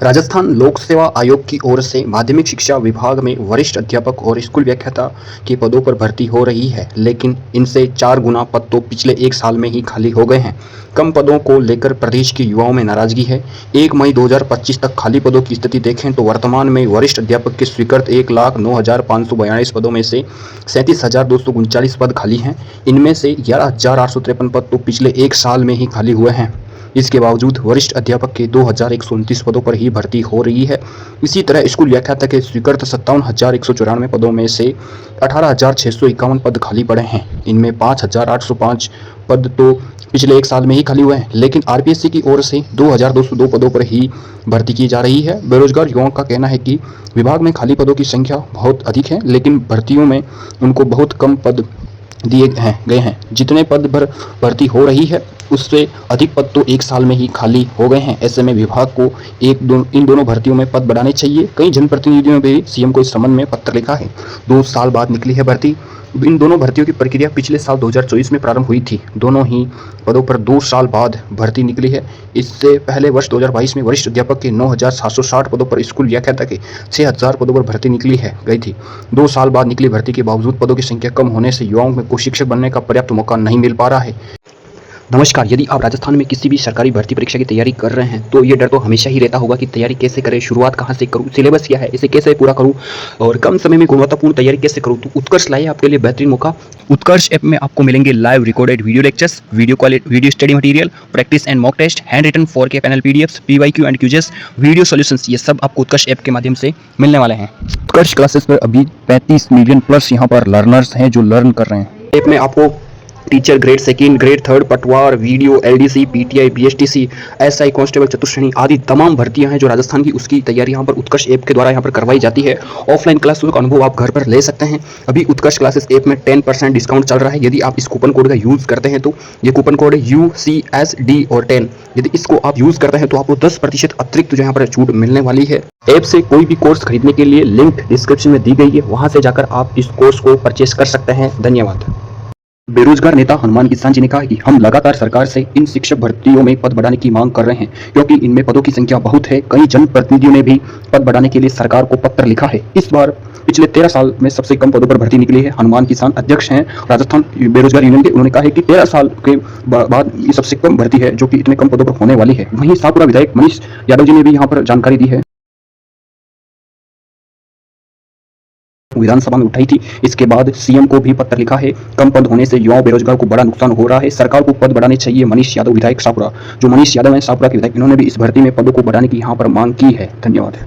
राजस्थान लोक सेवा आयोग की ओर से माध्यमिक शिक्षा विभाग में वरिष्ठ अध्यापक और स्कूल व्याख्याता के पदों पर भर्ती हो रही है, लेकिन इनसे 4 गुना पद तो पिछले 1 साल में ही खाली हो गए हैं। कम पदों को लेकर प्रदेश के युवाओं में नाराजगी है। 1 मई 2025 तक खाली पदों की स्थिति देखें तो वर्तमान में वरिष्ठ अध्यापक के स्वीकृत 1,09,542 पदों में से 37,239 पद खाली हैं। इनमें से 11,853 पद तो पिछले 1 साल में ही खाली हुए हैं। इसके बावजूद वरिष्ठ अध्यापक के 2,129 पदों पर ही भर्ती हो रही है। इसी तरह स्कूल व्याख्याता के स्वीकृत 57,194 पदों में से 18,651 पद खाली पड़े हैं। इनमें 5,805 पद तो पिछले 1 साल में ही खाली हुए हैं, लेकिन आरपीएससी की ओर से 2,202 पदों पर ही भर्ती की जा रही है। बेरोजगार युवाओं का कहना है कि विभाग में खाली पदों की संख्या बहुत अधिक है, लेकिन भर्तियों में उनको बहुत कम पद दिए गए हैं। जितने पद पर भर्ती हो रही है उससे अधिक पद तो 1 साल में ही खाली हो गए हैं। ऐसे में विभाग को इन दोनों भर्तियों में पद बढ़ाने चाहिए। कई जनप्रतिनिधियों ने भी सीएम को इस संबंध में पत्र लिखा है। 2 साल बाद निकली है भर्ती। इन दोनों भर्तियों की प्रक्रिया पिछले साल 2024 में प्रारंभ हुई थी। दोनों ही पदों पर 2 साल बाद भर्ती निकली है। इससे पहले वर्ष 2022 में वरिष्ठ अध्यापक के 9,760 पदों पर, स्कूल व्याख्याता के 6,000 पदों पर भर्ती निकली गई थी। 2 साल बाद निकली भर्ती के बावजूद पदों की संख्या कम होने से युवाओं को शिक्षक बनने का पर्याप्त मौका नहीं मिल पा रहा है। नमस्कार। यदि आप राजस्थान में किसी भी सरकारी भर्ती परीक्षा की तैयारी कर रहे हैं तो ये डर तो हमेशा ही रहता होगा कि तैयारी कैसे करें, शुरुआत कहाँ से करूँ, सिलेबस क्या है, इसे कैसे पूरा करूँ और कम समय में गुणवत्तापूर्ण तैयारी कैसे करूँ। तो उत्कर्ष लाइए आपके लिए बेहतरीन मौका। उत्कर्ष ऐप में आपको मिलेंगे live recorded video lectures, video study material, practice and mock test, hand written 4K panel PDFs, PYQ and quizzes, video solutions, ये सब आपको उत्कर्ष ऐप के माध्यम से मिलने वाले हैं। उत्कर्ष क्लासेस पर अभी 35 मिलियन प्लस यहाँ पर लर्नर्स हैं जो लर्न कर रहे हैं। ऐप में आपको teacher grade 2, grade 3, Patwar, VDO, LDC, PTI, BSTC, SI constable, चतुश्रेणी आदि तमाम भर्तियां हैं जो राजस्थान की, उसकी तैयारी यहाँ पर उत्कर्ष ऐप के द्वारा यहाँ पर करवाई जाती है। ऑफलाइन क्लासों का अनुभव आप घर पर ले सकते हैं। अभी उत्कर्ष क्लासेस ऐप में 10% डिस्काउंट चल रहा है। यदि आप इस कूपन कोड का यूज़ करते हैं तो ये कूपन कोड है UCSD और 10। यदि इसको आप यूज़ करते हैं तो आपको 10% अतिरिक्त जो यहाँ पर छूट मिलने वाली है। ऐप से कोई भी कोर्स खरीदने के लिए लिंक डिस्क्रिप्शन में दी गई है, वहाँ से जाकर आप इस कोर्स को परचेस कर सकते हैं। धन्यवाद। बेरोजगार नेता हनुमान किसान जी ने कहा कि हम लगातार सरकार से इन शिक्षक भर्तियों में पद बढ़ाने की मांग कर रहे हैं, क्योंकि इनमें पदों की संख्या बहुत है। कई जनप्रतिनिधियों ने भी पद बढ़ाने के लिए सरकार को पत्र लिखा है। इस बार पिछले 13 साल में सबसे कम पदों पर भर्ती निकली है। हनुमान किसान अध्यक्ष हैं राजस्थान बेरोजगार यूनियन के। उन्होंने कहा है कि 13 साल के बाद ये सबसे कम भर्ती है जो कि इतने कम पदों पर होने वाली है। वहीं शाहपुरा विधायक मनीष यादव जी ने भी यहाँ पर जानकारी दी है, विधानसभा में उठाई थी। इसके बाद सीएम को भी पत्र लिखा है। कम पद होने से युवाओं बेरोजगार को बड़ा नुकसान हो रहा है। सरकार को पद बढ़ाने चाहिए। मनीष यादव विधायक शाहपुरा, जो मनीष यादव हैं शाहपुरा के विधायक, इन्होंने भी इस भर्ती में पदों को बढ़ाने की यहाँ पर मांग की है। धन्यवाद।